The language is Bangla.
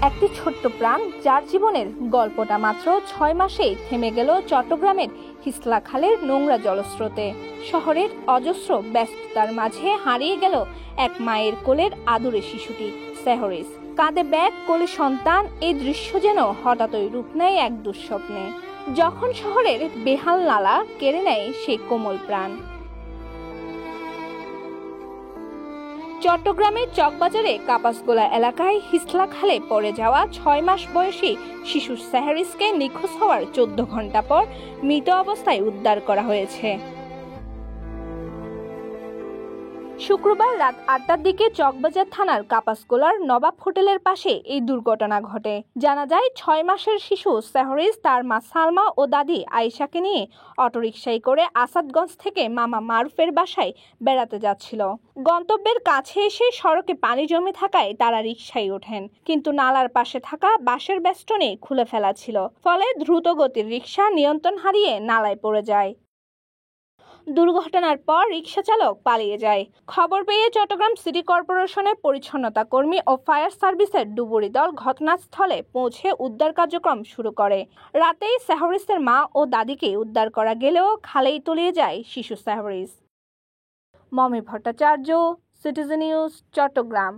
একটি ছোট্ট প্রাণ যার জীবনের গল্পটা মাত্র ৬ মাসেই থেমে গেল চট্টগ্রামের হিসলা খালের নোংরা জলস্রোতে। শহরের অজস্র ব্যস্ততার মাঝে হারিয়ে গেল এক মায়ের কোলের আদুরে শিশুটি সেহরিস। কাঁধে ব্যাগ, কোলে সন্তান, এই দৃশ্য যেন হঠাৎই রূপ নেয় এক দুঃস্বপ্নে, যখন শহরের বেহাল নালা কেড়ে নেয় সেই কোমল প্রাণ। চট্টগ্রামের চকবাজারে কাপাসগোলা এলাকায় হিসলা খালে পড়ে যাওয়া ৬ মাস বয়সী শিশু সেহরিসকে নিখোঁজ হওয়ার ১৪ ঘন্টা পর মৃত অবস্থায় উদ্ধার করা হয়েছে। শুক্রবার রাত ৮টার দিকে চকবাজার থানার কাপাসগোলার নবাব হোটেলের পাশে এই দুর্ঘটনা ঘটে। জানা যায় ৬ মাসের শিশু সেহরিস তার মা সালমা ও দাদি আয়েশাকে নিয়ে অটোরিকশায় করে আসাদগঞ্জ থেকে মামা মারুফের বাসায় বেড়াতে যাচ্ছিল। গন্তব্যের কাছে এসে সড়কে পানি জমে থাকায় তারা রিকশায় ওঠেন, কিন্তু নালার পাশে থাকা বাঁশের বেষ্টনী খুলে ফেলা ছিল, ফলে দ্রুতগতির রিকশা নিয়ন্ত্রণ হারিয়ে নালায় পড়ে যায়। দুর্ঘটনার পর রিকশা চালক পালিয়ে যায়। খবর পেয়ে চট্টগ্রাম সিটি কর্পোরেশনের পরিচ্ছন্নতা কর্মী ও ফায়ার সার্ভিসের ডুবুরি দল ঘটনাস্থলে পৌঁছে উদ্ধার কার্যক্রম শুরু করে। রাতেই সেহরিসের মা ও দাদিকে উদ্ধার করা গেলেও খালেই তলিয়ে যায় শিশু সেহরিস। Momi Bhattacharya, Citizen News, Chittagong.